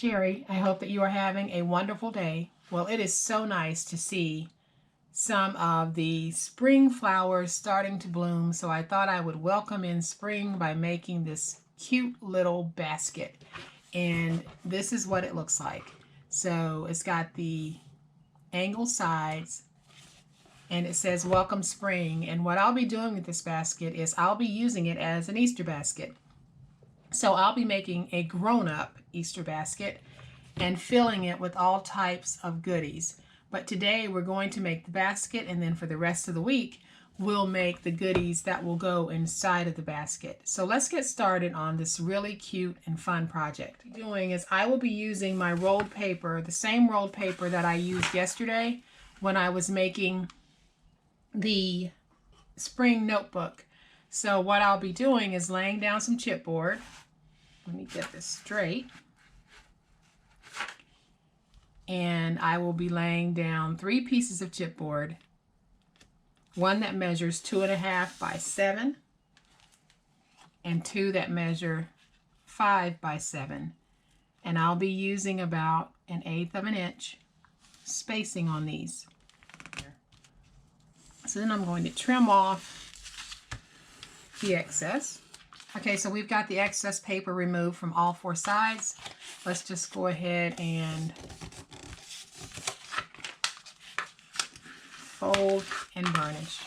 Sherry. I hope that you are having a wonderful day. Well, it is so nice to see some of the spring flowers starting to bloom, so I thought I would welcome in spring by making this cute little basket. And this is what it looks like. So it's got the angled sides, and it says welcome spring. And what I'll be doing with this basket is I'll be using it as an Easter basket. So I'll be making a grown-up Easter basket and filling it with all types of goodies. But today we're going to make the basket, and then for the rest of the week we'll make the goodies that will go inside of the basket. So let's get started on this really cute and fun project. What I'm doing is I will be using my rolled paper, the same rolled paper that I used yesterday when I was making the spring notebook. So what I'll be doing is laying down some chipboard. Let me get this straight. And I will be laying down 3 pieces of chipboard. One that measures 2.5 by 7, and 2 that measure 5 by 7. And I'll be using about 1/8 of an inch spacing on these. So then I'm going to trim off the excess. Okay, so we've got the excess paper removed from all 4 sides. Let's just go ahead and fold and burnish.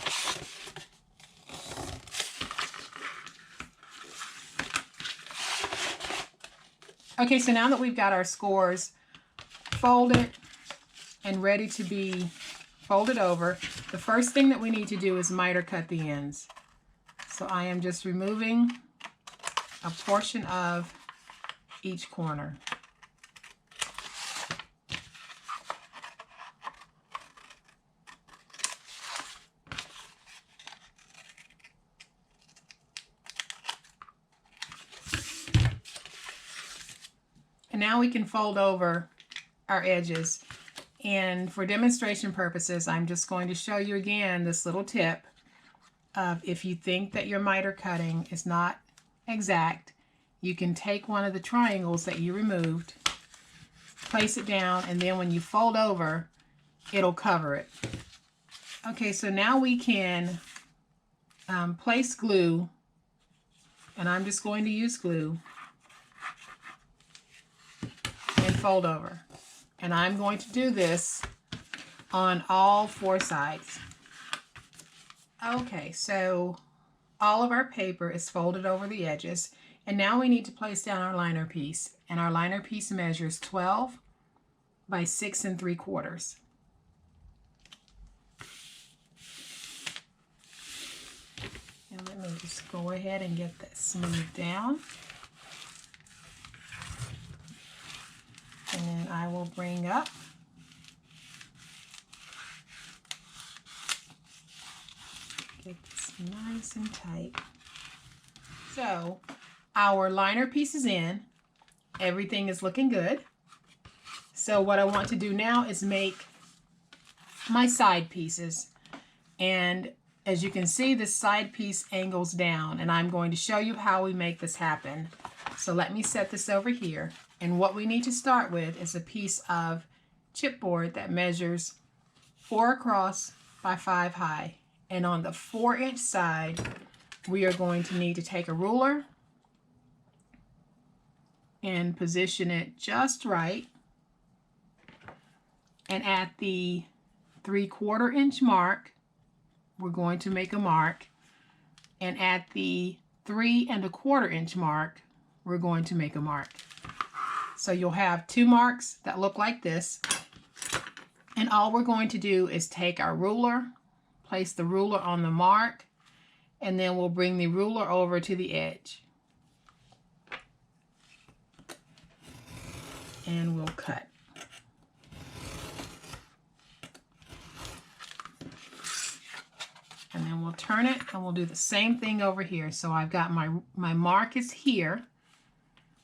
Okay, so now that we've got our scores folded and ready to be folded over, the first thing that we need to do is miter cut the ends. So I am just removing a portion of each corner. And now we can fold over our edges. And for demonstration purposes, I'm just going to show you again this little tip of if you think that your miter cutting is not exact, you can take one of the triangles that you removed, place it down, and then when you fold over, it'll cover it. Okay, so now we can place glue, and I'm just going to use glue, and fold over. And I'm going to do this on all 4 sides. Okay, so all of our paper is folded over the edges, and now we need to place down our liner piece, and our liner piece measures 12 by 6 3/4. And let me just go ahead and get that smoothed down. And then I will bring up get this nice and tight. So our liner piece is in. Everything is looking good. So what I want to do now is make my side pieces. And as you can see, this side piece angles down, and I'm going to show you how we make this happen. So let me set this over here. And what we need to start with is a piece of chipboard that measures 4 across by 5 high. And on the 4-inch side, we are going to need to take a ruler and position it just right. And at the 3/4 inch mark, we're going to make a mark. And at the 3 1/4 inch mark, we're going to make a mark. So you'll have 2 marks that look like this. And all we're going to do is take our ruler, place the ruler on the mark, and then we'll bring the ruler over to the edge. And we'll cut. And then we'll turn it, and we'll do the same thing over here. So I've got my mark is here.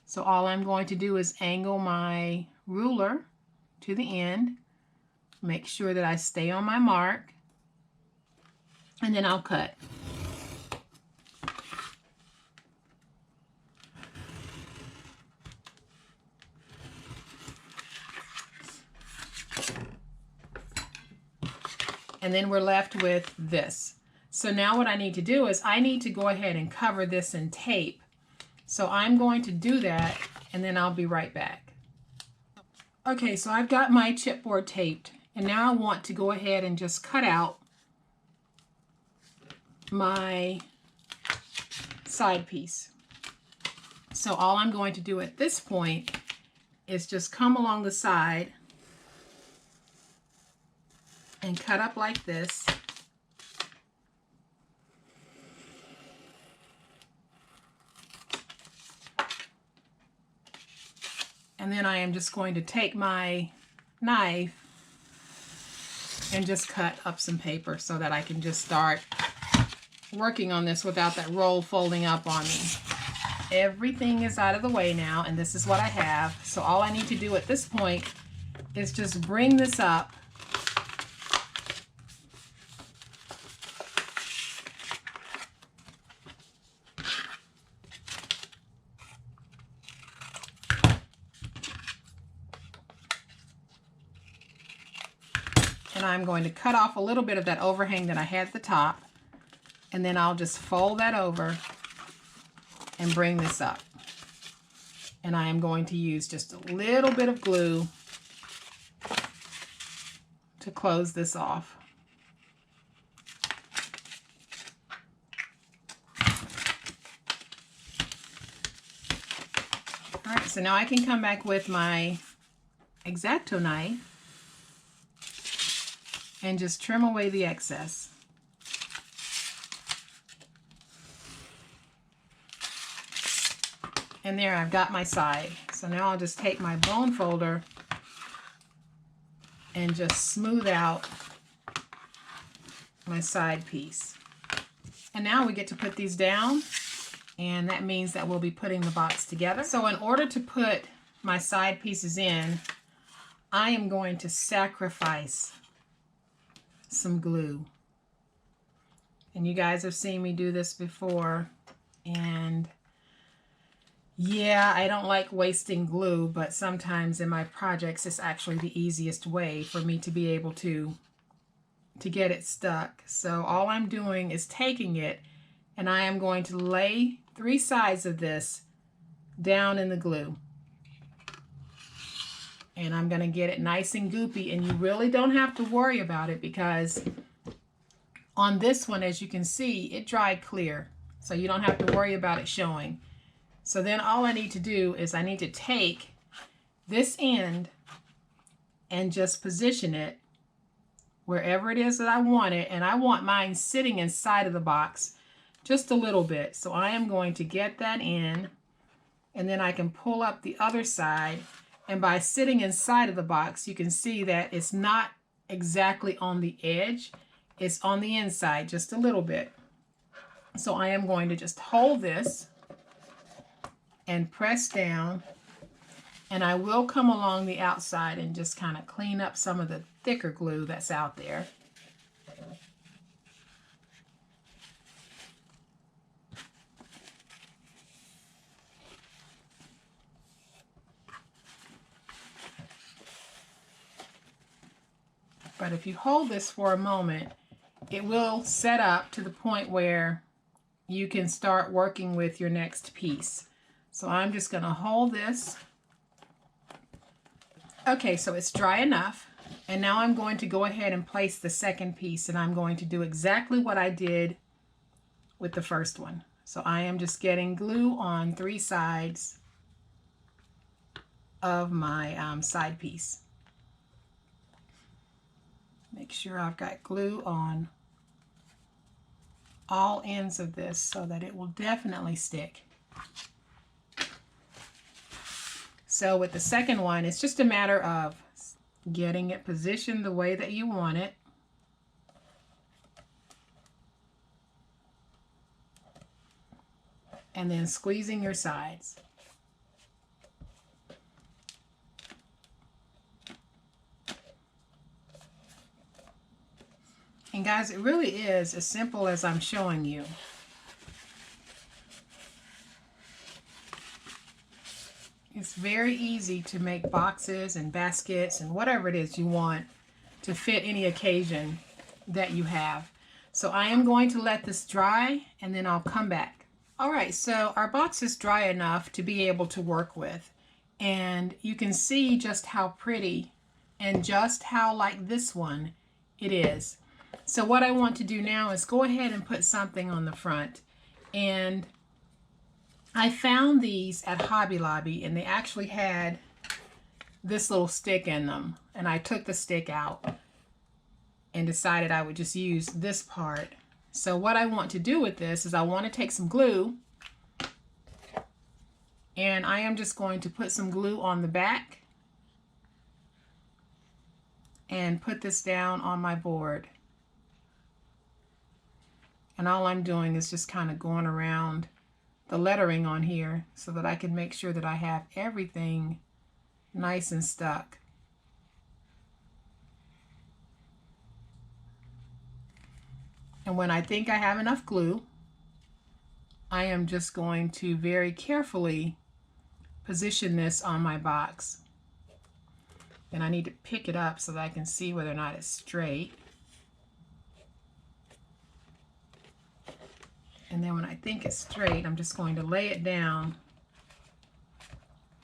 So all I'm going to do is angle my ruler to the end, make sure that I stay on my mark, and then I'll cut. And then we're left with this. So now what I need to do is I need to go ahead and cover this in tape. So I'm going to do that, and then I'll be right back. Okay, so I've got my chipboard taped, and now I want to go ahead and just cut out my side piece. So all I'm going to do at this point is just come along the side and cut up like this. And then I am just going to take my knife and just cut up some paper so that I can just start working on this without that roll folding up on me. Everything is out of the way now, and this is what I have. So all I need to do at this point is just bring this up and I'm going to cut off a little bit of that overhang that I had at the top, and then I'll just fold that over and bring this up. And I am going to use just a little bit of glue to close this off. All right, so now I can come back with my X-Acto knife and just trim away the excess. And there, I've got my side. So now I'll just take my bone folder and just smooth out my side piece. And now we get to put these down, and that means that we'll be putting the box together. So in order to put my side pieces in, I am going to sacrifice some glue. And you guys have seen me do this before, and yeah, I don't like wasting glue, but sometimes in my projects it's actually the easiest way for me to be able to get it stuck. So all I'm doing is taking it, and I am going to lay 3 sides of this down in the glue. And I'm going to get it nice and goopy, and you really don't have to worry about it because on this one, as you can see, it dried clear. So you don't have to worry about it showing. So then all I need to do is I need to take this end and just position it wherever it is that I want it. And I want mine sitting inside of the box just a little bit. So I am going to get that in, and then I can pull up the other side. And by sitting inside of the box, you can see that it's not exactly on the edge. It's on the inside just a little bit. So I am going to just hold this and press down, and I will come along the outside and just kind of clean up some of the thicker glue that's out there. But if you hold this for a moment, it will set up to the point where you can start working with your next piece. So I'm just going to hold this. Okay, so it's dry enough. And now I'm going to go ahead and place the second piece, and I'm going to do exactly what I did with the first one. So I am just getting glue on 3 sides of my side piece. Make sure I've got glue on all ends of this so that it will definitely stick. So with the second one, it's just a matter of getting it positioned the way that you want it. And then squeezing your sides. And guys, it really is as simple as I'm showing you. It's very easy to make boxes and baskets and whatever it is you want to fit any occasion that you have. So I am going to let this dry and then I'll come back. All right, so our box is dry enough to be able to work with. And you can see just how pretty and just how like this one it is. So what I want to do now is go ahead and put something on the front. And I found these at Hobby Lobby and they actually had this little stick in them. And I took the stick out and decided I would just use this part. So what I want to do with this is I want to take some glue, and I am just going to put some glue on the back and put this down on my board. And all I'm doing is just kind of going around the lettering on here so that I can make sure that I have everything nice and stuck. And when I think I have enough glue, I am just going to very carefully position this on my box. And I need to pick it up so that I can see whether or not it's straight. And then when I think it's straight, I'm just going to lay it down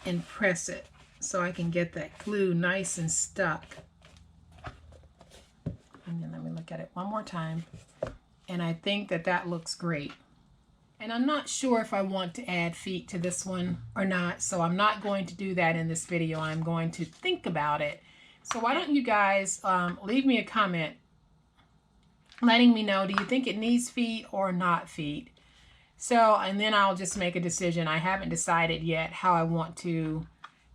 and press it so I can get that glue nice and stuck. And then let me look at it one more time. And I think that that looks great. And I'm not sure if I want to add feet to this one or not, so I'm not going to do that in this video. I'm going to think about it. So why don't you guys leave me a comment letting me know, do you think it needs feet or not feet? So, and then I'll just make a decision. I haven't decided yet how I want to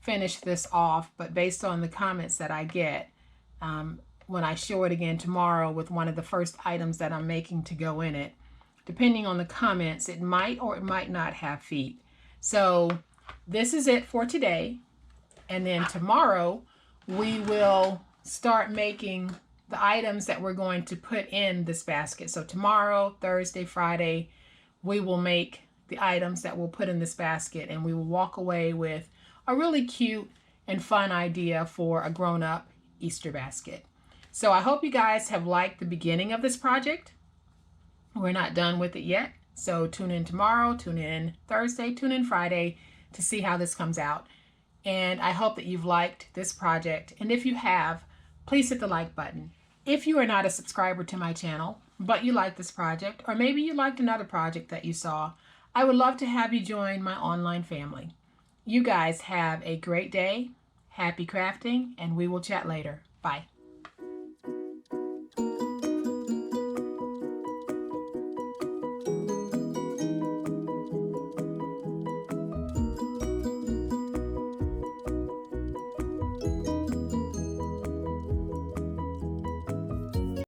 finish this off, but based on the comments that I get, when I show it again tomorrow with one of the first items that I'm making to go in it, depending on the comments, it might or it might not have feet. So this is it for today. And then tomorrow we will start making the items that we're going to put in this basket. So tomorrow, Thursday, Friday, we will make the items that we'll put in this basket, and we will walk away with a really cute and fun idea for a grown-up Easter basket. So I hope you guys have liked the beginning of this project. We're not done with it yet. So tune in tomorrow, tune in Thursday, tune in Friday to see how this comes out. And I hope that you've liked this project. And if you have, please hit the like button. If you are not a subscriber to my channel, but you like this project, or maybe you liked another project that you saw, I would love to have you join my online family. You guys have a great day, happy crafting, and we will chat later. Bye.